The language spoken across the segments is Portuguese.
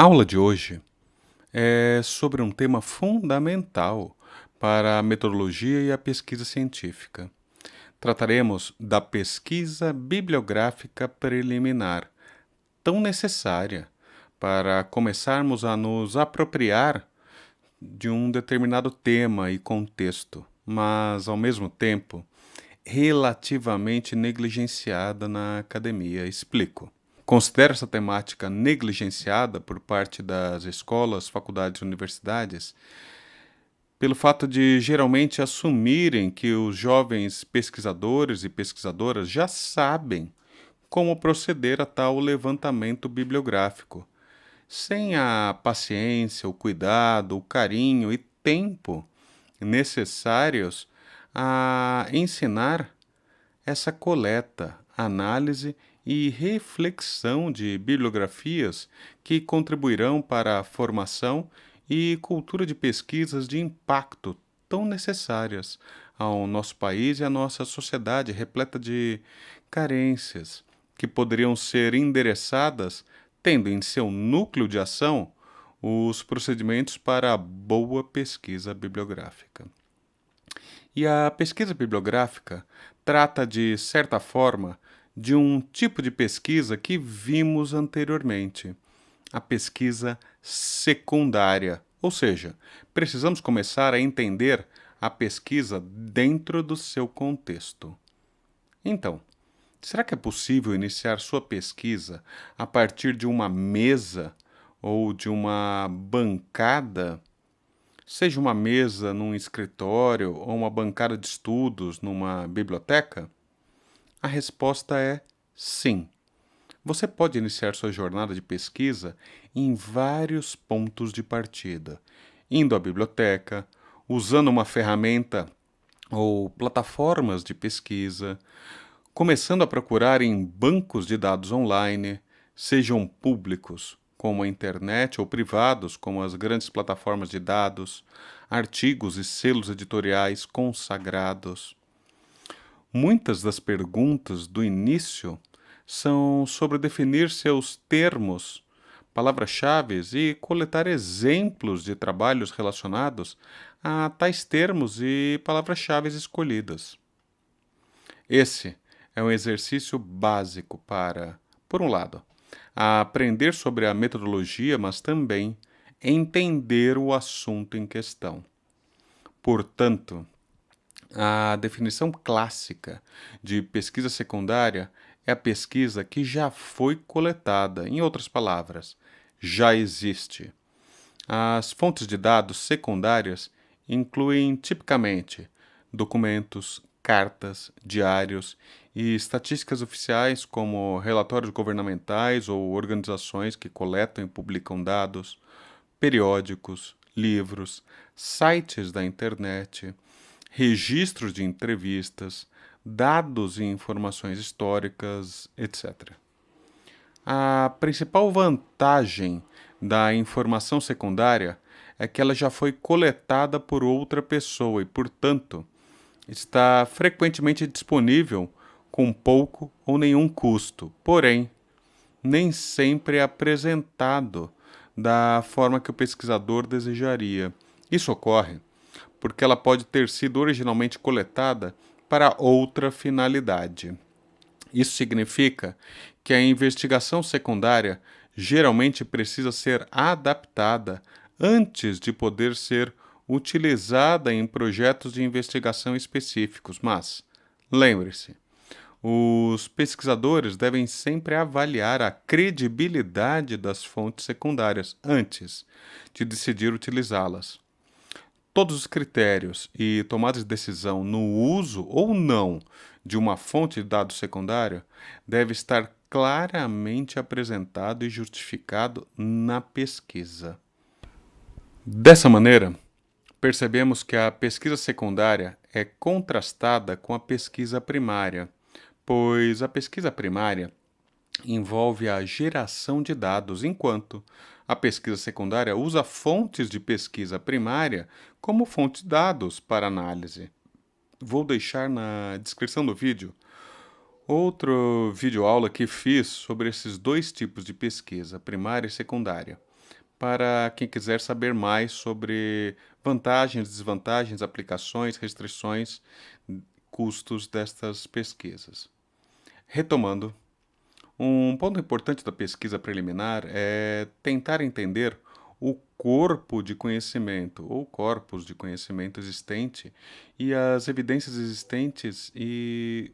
aula de hoje é sobre um tema fundamental para a metodologia e a pesquisa científica. Trataremos da pesquisa bibliográfica preliminar, tão necessária para começarmos a nos apropriar de um determinado tema e contexto, mas, ao mesmo tempo, relativamente negligenciada na academia. Explico. Considero essa temática negligenciada por parte das escolas, faculdades e universidades pelo fato de geralmente assumirem que os jovens pesquisadores e pesquisadoras já sabem como proceder a tal levantamento bibliográfico, sem a paciência, o cuidado, o carinho e tempo necessários a ensinar essa coleta, análise e reflexão de bibliografias que contribuirão para a formação e cultura de pesquisas de impacto tão necessárias ao nosso país e à nossa sociedade repleta de carências que poderiam ser endereçadas tendo em seu núcleo de ação os procedimentos para a boa pesquisa bibliográfica. E a pesquisa bibliográfica trata, de certa forma, de um tipo de pesquisa que vimos anteriormente, a pesquisa secundária. Ou seja, precisamos começar a entender a pesquisa dentro do seu contexto. Então, será que é possível iniciar sua pesquisa a partir de uma mesa ou de uma bancada? Seja uma mesa num escritório ou uma bancada de estudos numa biblioteca? A resposta é sim. Você pode iniciar sua jornada de pesquisa em vários pontos de partida, indo à biblioteca, usando uma ferramenta ou plataformas de pesquisa, começando a procurar em bancos de dados online, sejam públicos, como a internet, ou privados, como as grandes plataformas de dados, artigos e selos editoriais consagrados. Muitas das perguntas do início são sobre definir seus termos, palavras-chave e coletar exemplos de trabalhos relacionados a tais termos e palavras-chave escolhidas. Esse é um exercício básico para, por um lado, aprender sobre a metodologia, mas também entender o assunto em questão. Portanto, a definição clássica de pesquisa secundária é a pesquisa que já foi coletada, em outras palavras, já existe. As fontes de dados secundárias incluem tipicamente documentos, cartas, diários e estatísticas oficiais, como relatórios governamentais ou organizações que coletam e publicam dados, periódicos, livros, sites da internet, registros de entrevistas, dados e informações históricas, etc. A principal vantagem da informação secundária é que ela já foi coletada por outra pessoa e, portanto, está frequentemente disponível com pouco ou nenhum custo, porém, nem sempre é apresentado da forma que o pesquisador desejaria. Isso ocorre porque ela pode ter sido originalmente coletada para outra finalidade. Isso significa que a investigação secundária geralmente precisa ser adaptada antes de poder ser utilizada em projetos de investigação específicos. Mas, lembre-se, os pesquisadores devem sempre avaliar a credibilidade das fontes secundárias antes de decidir utilizá-las. Todos os critérios e tomadas de decisão no uso ou não de uma fonte de dados secundária deve estar claramente apresentado e justificado na pesquisa. Dessa maneira, percebemos que a pesquisa secundária é contrastada com a pesquisa primária, pois a pesquisa primária envolve a geração de dados, enquanto a pesquisa secundária usa fontes de pesquisa primária como fonte de dados para análise. Vou deixar na descrição do vídeo outro videoaula que fiz sobre esses dois tipos de pesquisa, primária e secundária, para quem quiser saber mais sobre vantagens, desvantagens, aplicações, restrições, custos destas pesquisas. Retomando, um ponto importante da pesquisa preliminar é tentar entender o corpo de conhecimento ou corpos de conhecimento existente e as evidências existentes e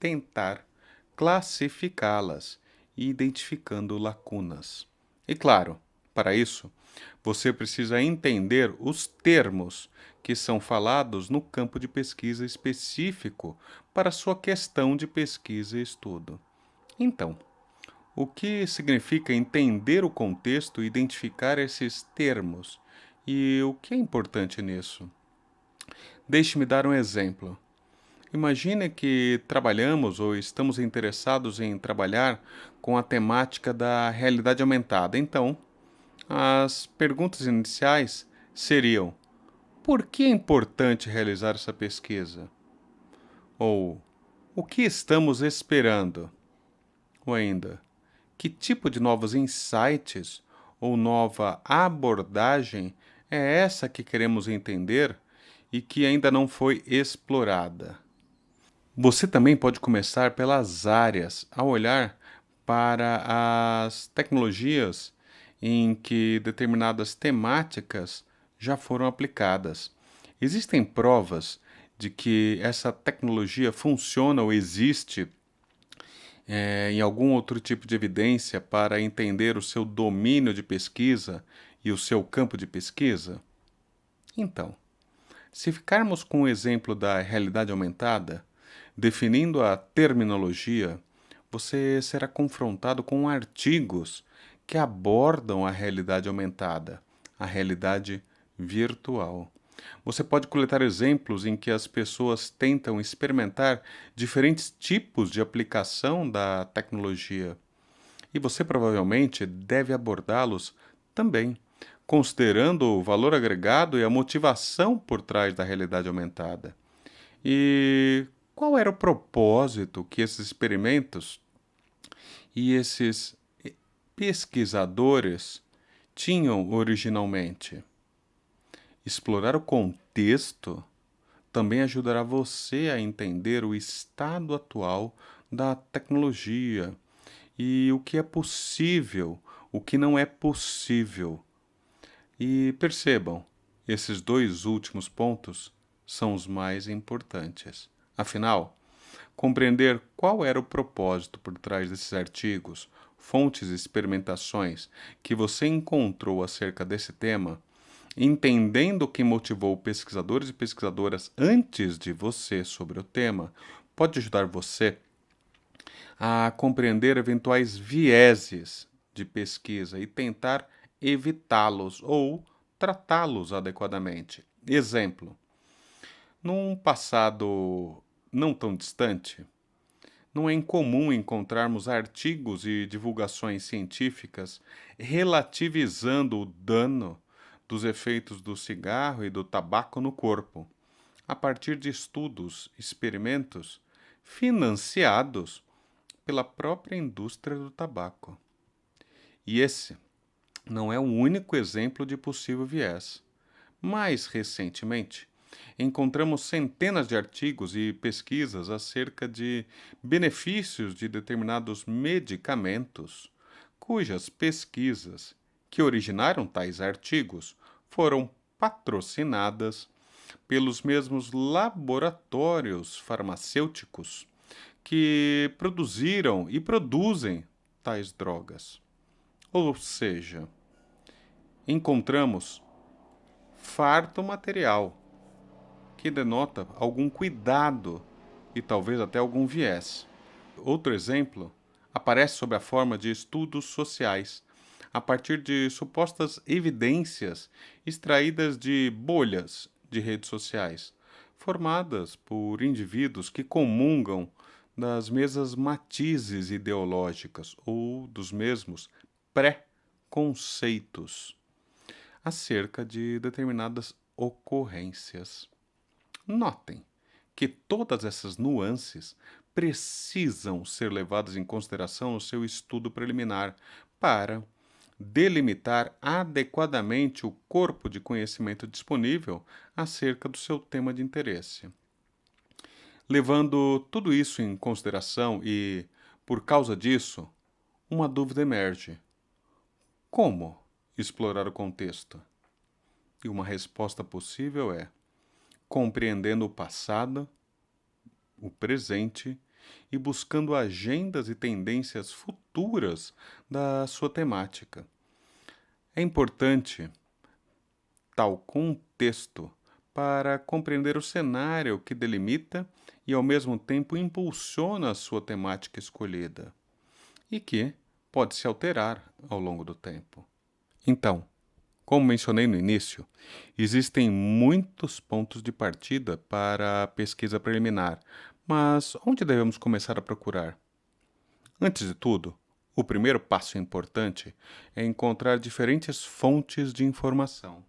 tentar classificá-las, identificando lacunas. E claro, para isso, você precisa entender os termos que são falados no campo de pesquisa específico para sua questão de pesquisa e estudo. Então, o que significa entender o contexto e identificar esses termos? E o que é importante nisso? Deixe-me dar um exemplo. Imagine que trabalhamos ou estamos interessados em trabalhar com a temática da realidade aumentada. Então, as perguntas iniciais seriam: por que é importante realizar essa pesquisa? Ou o que estamos esperando? Ou ainda, que tipo de novos insights ou nova abordagem é essa que queremos entender e que ainda não foi explorada? Você também pode começar pelas áreas, a olhar para as tecnologias em que determinadas temáticas já foram aplicadas. Existem provas de que essa tecnologia funciona ou existe em algum outro tipo de evidência para entender o seu domínio de pesquisa e o seu campo de pesquisa? Então, se ficarmos com o exemplo da realidade aumentada, definindo a terminologia, você será confrontado com artigos que abordam a realidade aumentada, a realidade virtual. Você pode coletar exemplos em que as pessoas tentam experimentar diferentes tipos de aplicação da tecnologia. E você provavelmente deve abordá-los também, considerando o valor agregado e a motivação por trás da realidade aumentada. E qual era o propósito que esses experimentos e esses pesquisadores tinham originalmente? Explorar o contexto também ajudará você a entender o estado atual da tecnologia e o que é possível, o que não é possível. E percebam, esses dois últimos pontos são os mais importantes. Afinal, compreender qual era o propósito por trás desses artigos, fontes e experimentações que você encontrou acerca desse tema, entendendo o que motivou pesquisadores e pesquisadoras antes de você sobre o tema, pode ajudar você a compreender eventuais vieses de pesquisa e tentar evitá-los ou tratá-los adequadamente. Exemplo: num passado não tão distante, não é incomum encontrarmos artigos e divulgações científicas relativizando o dano dos efeitos do cigarro e do tabaco no corpo, a partir de estudos, experimentos financiados pela própria indústria do tabaco. E esse não é o único exemplo de possível viés. Mais recentemente, encontramos centenas de artigos e pesquisas acerca de benefícios de determinados medicamentos, cujas pesquisas que originaram tais artigos foram patrocinadas pelos mesmos laboratórios farmacêuticos que produziram e produzem tais drogas. Ou seja, encontramos farto material que denota algum cuidado e talvez até algum viés. Outro exemplo aparece sob a forma de estudos sociais, a partir de supostas evidências extraídas de bolhas de redes sociais, formadas por indivíduos que comungam das mesmas matizes ideológicas ou dos mesmos pré-conceitos acerca de determinadas ocorrências. Notem que todas essas nuances precisam ser levadas em consideração no seu estudo preliminar para delimitar adequadamente o corpo de conhecimento disponível acerca do seu tema de interesse. Levando tudo isso em consideração e, por causa disso, uma dúvida emerge: como explorar o contexto? E uma resposta possível é: compreendendo o passado, o presente e buscando agendas e tendências futuras da sua temática. É importante tal contexto para compreender o cenário que delimita e, ao mesmo tempo, impulsiona a sua temática escolhida e que pode se alterar ao longo do tempo. Então, como mencionei no início, existem muitos pontos de partida para a pesquisa preliminar, mas onde devemos começar a procurar? Antes de tudo, o primeiro passo importante é encontrar diferentes fontes de informação.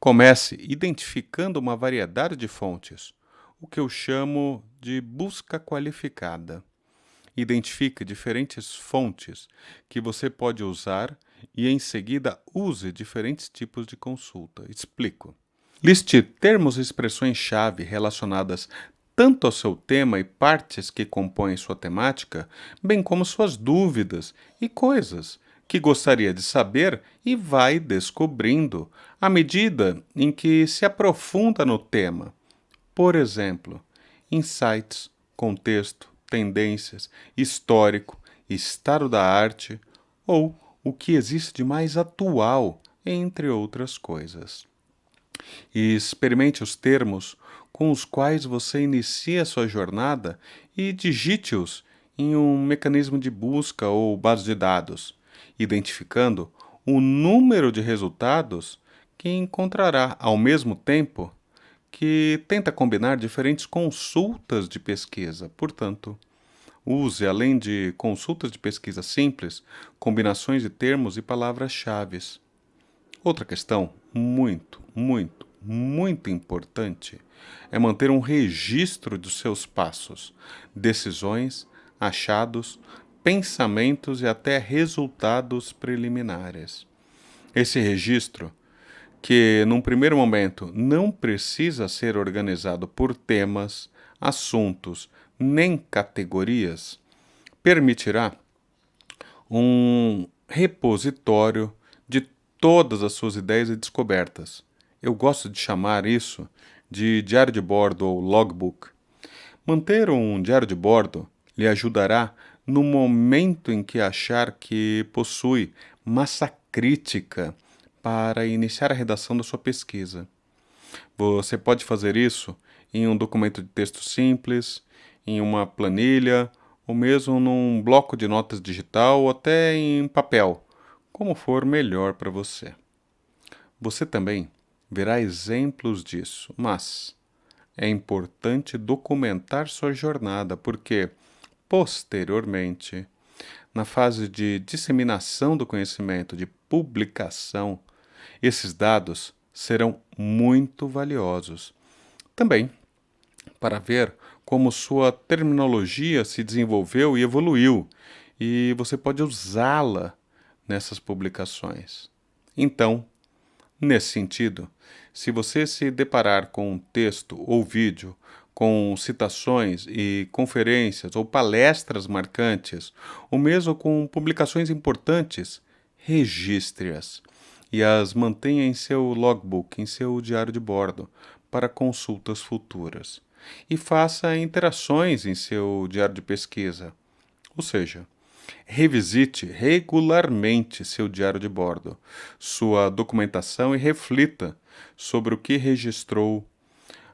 Comece identificando uma variedade de fontes, o que eu chamo de busca qualificada. Identifique diferentes fontes que você pode usar e, em seguida, use diferentes tipos de consulta. Explico. Liste termos e expressões-chave relacionadas tanto ao seu tema e partes que compõem sua temática, bem como suas dúvidas e coisas que gostaria de saber e vai descobrindo à medida em que se aprofunda no tema. Por exemplo, insights, contexto, tendências, histórico, estado da arte ou o que existe de mais atual, entre outras coisas. E experimente os termos com os quais você inicia sua jornada e digite-os em um mecanismo de busca ou base de dados, identificando o número de resultados que encontrará ao mesmo tempo que tenta combinar diferentes consultas de pesquisa. Portanto, use, além de consultas de pesquisa simples, combinações de termos e palavras-chave. Outra questão muito importante é manter um registro dos seus passos, decisões, achados, pensamentos e até resultados preliminares. Esse registro, que num primeiro momento não precisa ser organizado por temas, assuntos nem categorias, permitirá um repositório de todas as suas ideias e descobertas. Eu gosto de chamar isso de diário de bordo ou logbook. Manter um diário de bordo lhe ajudará no momento em que achar que possui massa crítica para iniciar a redação da sua pesquisa. Você pode fazer isso em um documento de texto simples, em uma planilha, ou mesmo num bloco de notas digital ou até em papel, como for melhor para você. Você também verá exemplos disso, mas é importante documentar sua jornada, porque, posteriormente, na fase de disseminação do conhecimento, de publicação, esses dados serão muito valiosos. Também para ver como sua terminologia se desenvolveu e evoluiu, e você pode usá-la nessas publicações. Então, nesse sentido, se você se deparar com um texto ou vídeo com citações e conferências ou palestras marcantes, ou mesmo com publicações importantes, registre-as e as mantenha em seu logbook, em seu diário de bordo, para consultas futuras. E faça interações em seu diário de pesquisa, ou seja, revisite regularmente seu diário de bordo, sua documentação e reflita sobre o que registrou.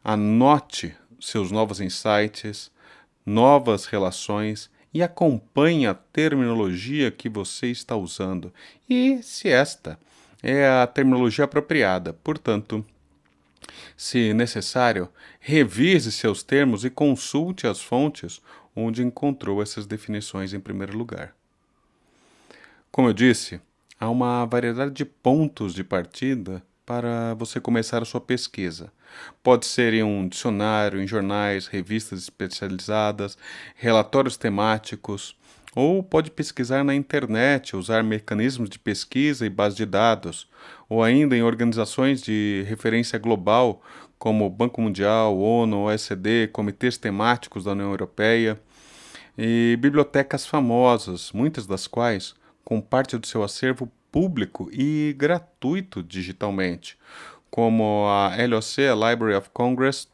Anote seus novos insights, novas relações e acompanhe a terminologia que você está usando e se esta é a terminologia apropriada. Portanto, se necessário, revise seus termos e consulte as fontes onde encontrou essas definições em primeiro lugar. Como eu disse, há uma variedade de pontos de partida para você começar a sua pesquisa. Pode ser em um dicionário, em jornais, revistas especializadas, relatórios temáticos Ou pode pesquisar na internet, usar mecanismos de pesquisa e base de dados, ou ainda em organizações de referência global, como o Banco Mundial, ONU, OECD, comitês temáticos da União Europeia, e bibliotecas famosas, muitas das quais com parte do seu acervo público e gratuito digitalmente, como a LOC, a Library of Congress,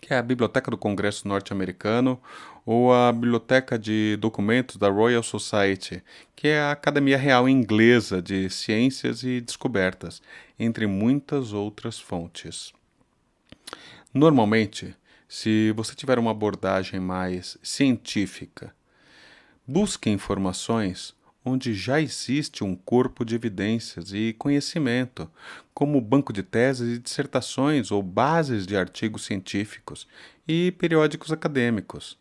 que é a Biblioteca do Congresso Norte-Americano, ou a Biblioteca de Documentos da Royal Society, que é a Academia Real Inglesa de Ciências e Descobertas, entre muitas outras fontes. Normalmente, se você tiver uma abordagem mais científica, busque informações onde já existe um corpo de evidências e conhecimento, como banco de teses e dissertações ou bases de artigos científicos e periódicos acadêmicos.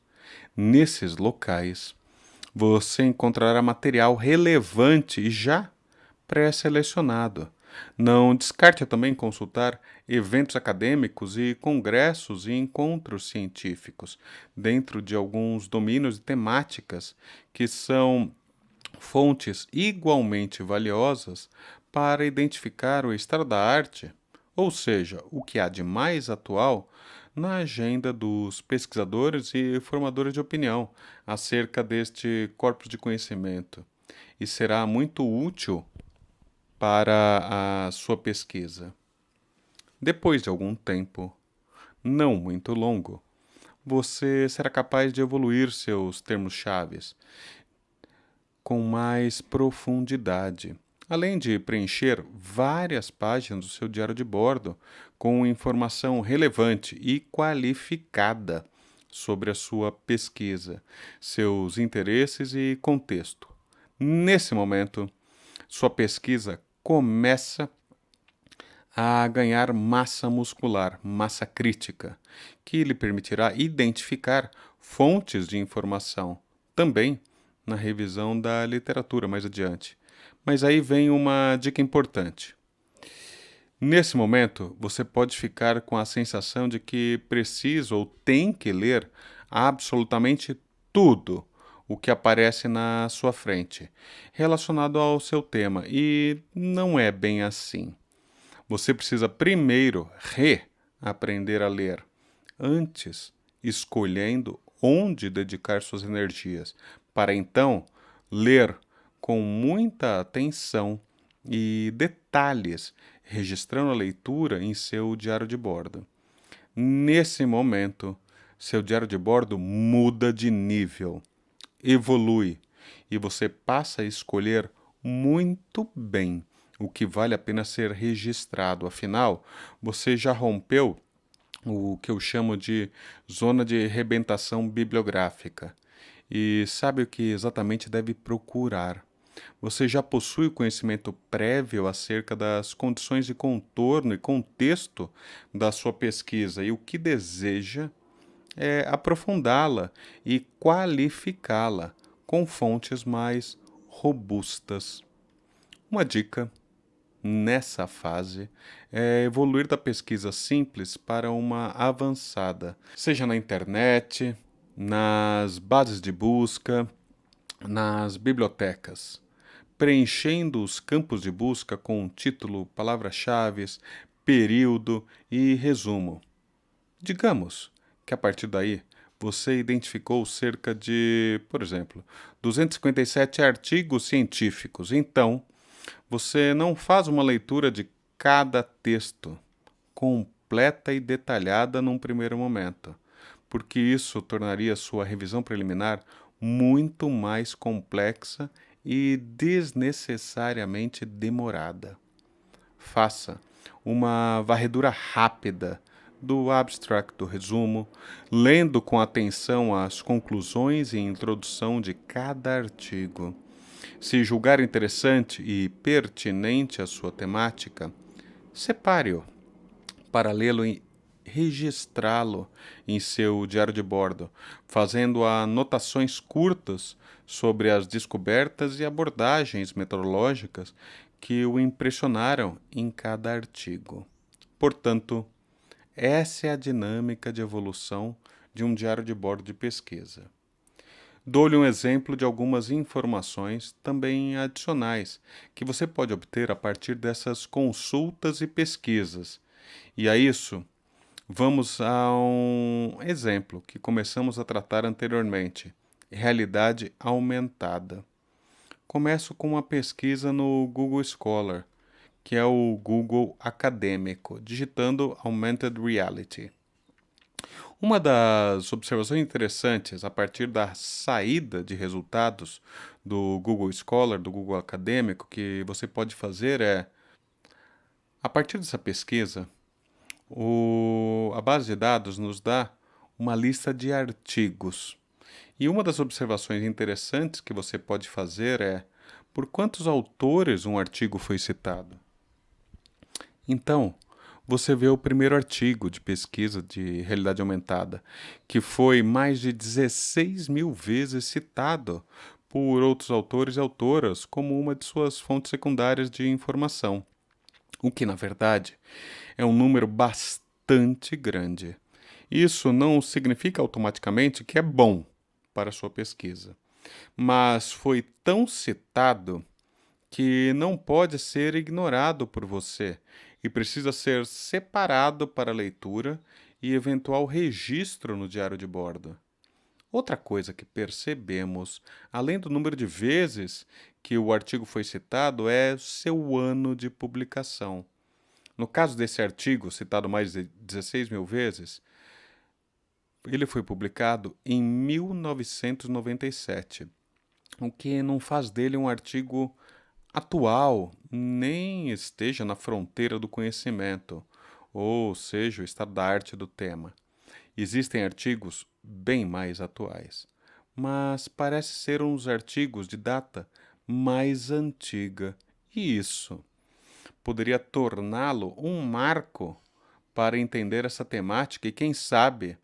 Nesses locais, você encontrará material relevante e já pré-selecionado. Não descarte também consultar eventos acadêmicos e congressos e encontros científicos dentro de alguns domínios e temáticas que são fontes igualmente valiosas para identificar o estado da arte, ou seja, o que há de mais atual na agenda dos pesquisadores e formadores de opinião acerca deste corpus de conhecimento, e será muito útil para a sua pesquisa. Depois de algum tempo, não muito longo, você será capaz de evoluir seus termos-chaves com mais profundidade, além de preencher várias páginas do seu diário de bordo com informação relevante e qualificada sobre a sua pesquisa, seus interesses e contexto. Nesse momento, sua pesquisa começa a ganhar massa muscular, massa crítica, que lhe permitirá identificar fontes de informação, também na revisão da literatura mais adiante. Mas aí vem uma dica importante. Nesse momento, você pode ficar com a sensação de que precisa ou tem que ler absolutamente tudo o que aparece na sua frente, relacionado ao seu tema, e não é bem assim. Você precisa primeiro reaprender a ler, antes escolhendo onde dedicar suas energias, para então ler com muita atenção e detalhes, registrando a leitura em seu diário de bordo. Nesse momento, seu diário de bordo muda de nível, evolui, e você passa a escolher muito bem o que vale a pena ser registrado. Afinal, você já rompeu o que eu chamo de zona de rebentação bibliográfica e sabe o que exatamente deve procurar. Você já possui o conhecimento prévio acerca das condições de contorno e contexto da sua pesquisa e o que deseja é aprofundá-la e qualificá-la com fontes mais robustas. Uma dica nessa fase é evoluir da pesquisa simples para uma avançada, seja na internet, nas bases de busca, nas bibliotecas, preenchendo os campos de busca com título, palavras-chave, período e resumo. Digamos que a partir daí você identificou cerca de, por exemplo, 257 artigos científicos. Então, você não faz uma leitura de cada texto completa e detalhada num primeiro momento, porque isso tornaria sua revisão preliminar muito mais complexa e desnecessariamente demorada. Faça uma varredura rápida do abstract do resumo, lendo com atenção as conclusões e introdução de cada artigo. Se julgar interessante e pertinente à sua temática, separe-o para lê-lo e registrá-lo em seu diário de bordo, fazendo anotações curtas sobre as descobertas e abordagens metodológicas que o impressionaram em cada artigo. Portanto, essa é a dinâmica de evolução de um diário de bordo de pesquisa. Dou-lhe um exemplo de algumas informações também adicionais que você pode obter a partir dessas consultas e pesquisas. E a isso, vamos a um exemplo que começamos a tratar anteriormente: realidade aumentada. Começo com uma pesquisa no Google Scholar, que é o Google acadêmico, digitando Augmented Reality. Uma das observações interessantes a partir da saída de resultados do Google Scholar, do Google Acadêmico, que você pode fazer é, a partir dessa pesquisa, a base de dados nos dá uma lista de artigos. E uma das observações interessantes que você pode fazer é por quantos autores um artigo foi citado. Então, você vê o primeiro artigo de pesquisa de realidade aumentada, que foi mais de 16 mil vezes citado por outros autores e autoras como uma de suas fontes secundárias de informação, o que, na verdade, é um número bastante grande. Isso não significa automaticamente que é bom para a sua pesquisa, mas foi tão citado que não pode ser ignorado por você e precisa ser separado para leitura e eventual registro no diário de bordo. Outra coisa que percebemos, além do número de vezes que o artigo foi citado, é seu ano de publicação. No caso desse artigo, citado mais de 16 mil vezes, ele foi publicado em 1997, o que não faz dele um artigo atual, nem esteja na fronteira do conhecimento, ou seja, o estado da arte do tema. Existem artigos bem mais atuais, mas parece ser uns artigos de data mais antiga, e isso poderia torná-lo um marco para entender essa temática e, quem sabe,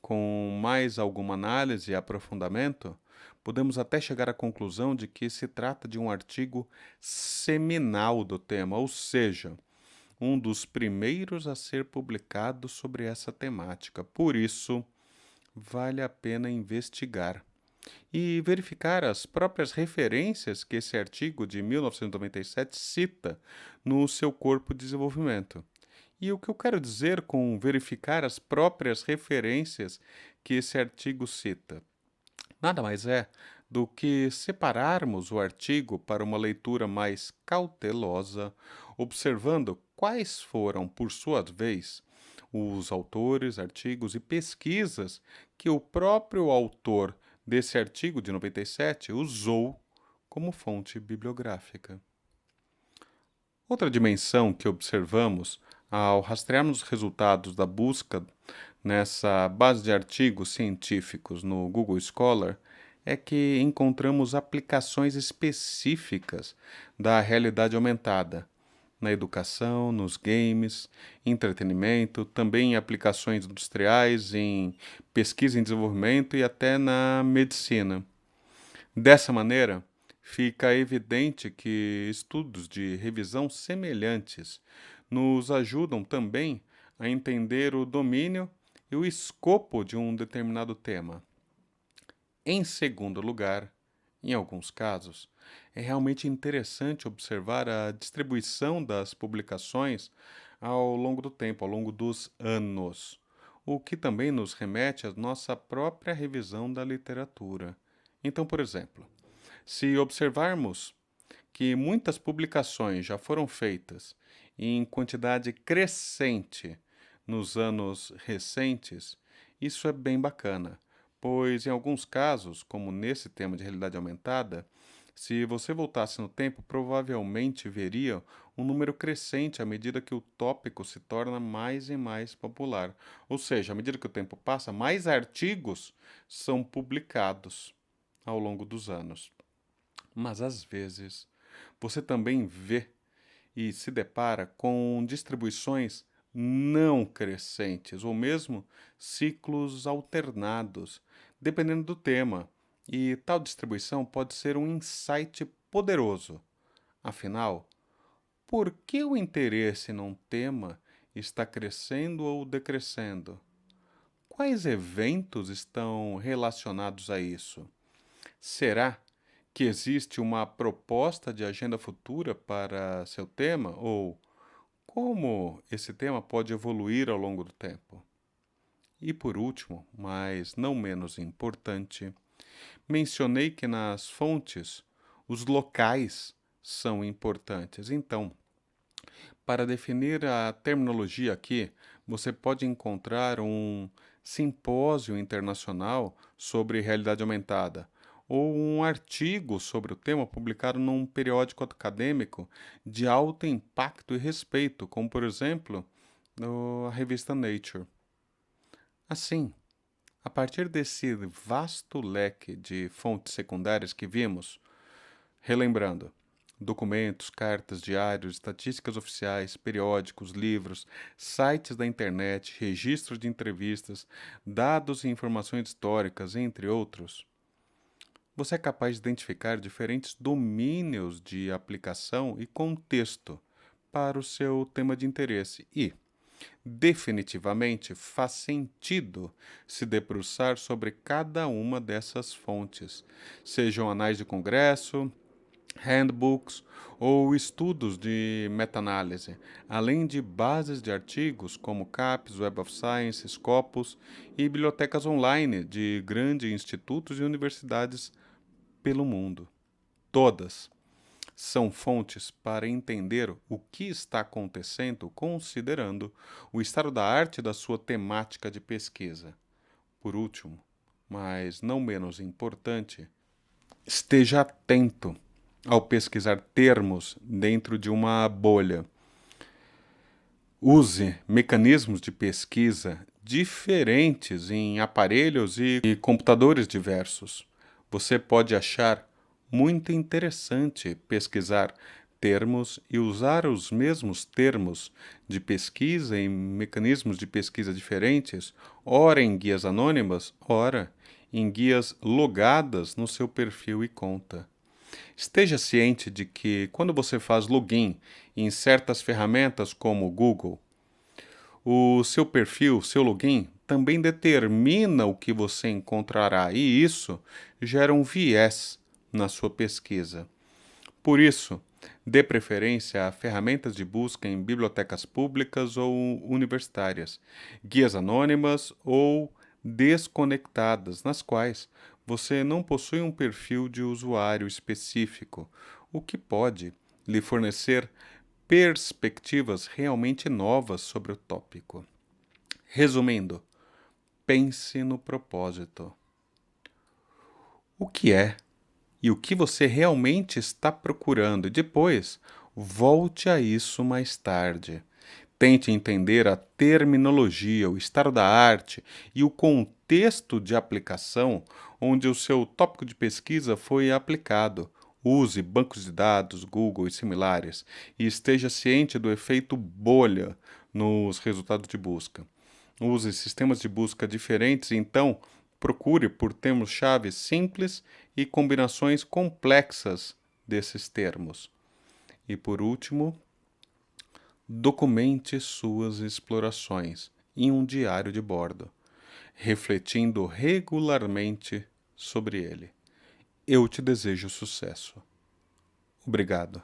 com mais alguma análise e aprofundamento, podemos até chegar à conclusão de que se trata de um artigo seminal do tema, ou seja, um dos primeiros a ser publicado sobre essa temática. Por isso, vale a pena investigar e verificar as próprias referências que esse artigo de 1997 cita no seu corpo de desenvolvimento. E o que eu quero dizer com verificar as próprias referências que esse artigo cita? Nada mais é do que separarmos o artigo para uma leitura mais cautelosa, observando quais foram, por sua vez, os autores, artigos e pesquisas que o próprio autor desse artigo de 97 usou como fonte bibliográfica. Outra dimensão que observamos ao rastrearmos os resultados da busca nessa base de artigos científicos no Google Scholar é que encontramos aplicações específicas da realidade aumentada na educação, nos games, entretenimento, também em aplicações industriais, em pesquisa e desenvolvimento e até na medicina. Dessa maneira, fica evidente que estudos de revisão semelhantes nos ajudam também a entender o domínio e o escopo de um determinado tema. Em segundo lugar, em alguns casos, é realmente interessante observar a distribuição das publicações ao longo do tempo, ao longo dos anos, o que também nos remete à nossa própria revisão da literatura. Então, por exemplo, se observarmos que muitas publicações já foram feitas em quantidade crescente nos anos recentes, isso é bem bacana, pois em alguns casos, como nesse tema de realidade aumentada, se você voltasse no tempo, provavelmente veria um número crescente à medida que o tópico se torna mais e mais popular. Ou seja, à medida que o tempo passa, mais artigos são publicados ao longo dos anos. Mas às vezes você também vê e se depara com distribuições não crescentes ou mesmo ciclos alternados, dependendo do tema. E tal distribuição pode ser um insight poderoso. Afinal, por que o interesse num tema está crescendo ou decrescendo? Quais eventos estão relacionados a isso? Será que existe uma proposta de agenda futura para seu tema? Ou como esse tema pode evoluir ao longo do tempo? E por último, mas não menos importante, mencionei que nas fontes os locais são importantes. Então, para definir a terminologia aqui, você pode encontrar um simpósio internacional sobre realidade aumentada ou um artigo sobre o tema publicado num periódico acadêmico de alto impacto e respeito, como por exemplo a revista Nature. Assim, a partir desse vasto leque de fontes secundárias que vimos, relembrando, documentos, cartas, diários, estatísticas oficiais, periódicos, livros, sites da internet, registros de entrevistas, dados e informações históricas, entre outros, você é capaz de identificar diferentes domínios de aplicação e contexto para o seu tema de interesse e, definitivamente, faz sentido se debruçar sobre cada uma dessas fontes, sejam anais de congresso, handbooks ou estudos de meta-análise, além de bases de artigos como CAPES, Web of Science, Scopus e bibliotecas online de grandes institutos e universidades pelo mundo. Todas são fontes para entender o que está acontecendo considerando o estado da arte da sua temática de pesquisa. Por último, mas não menos importante, esteja atento ao pesquisar termos dentro de uma bolha. Use mecanismos de pesquisa diferentes em aparelhos e computadores diversos. Você pode achar muito interessante pesquisar termos e usar os mesmos termos de pesquisa em mecanismos de pesquisa diferentes, ora em guias anônimas, ora em guias logadas no seu perfil e conta. Esteja ciente de que, quando você faz login em certas ferramentas como o Google, o seu perfil, seu login, também determina o que você encontrará e isso gera um viés na sua pesquisa. Por isso, dê preferência a ferramentas de busca em bibliotecas públicas ou universitárias, guias anônimas ou desconectadas, nas quais você não possui um perfil de usuário específico, o que pode lhe fornecer perspectivas realmente novas sobre o tópico. Resumindo, pense no propósito. O que é e o que você realmente está procurando, e depois volte a isso mais tarde. Tente entender a terminologia, o estado da arte e o contexto de aplicação onde o seu tópico de pesquisa foi aplicado. Use bancos de dados, Google e similares, e esteja ciente do efeito bolha nos resultados de busca. Use sistemas de busca diferentes, então procure por termos-chave simples e combinações complexas desses termos. E por último, documente suas explorações em um diário de bordo, refletindo regularmente sobre ele. Eu te desejo sucesso. Obrigado.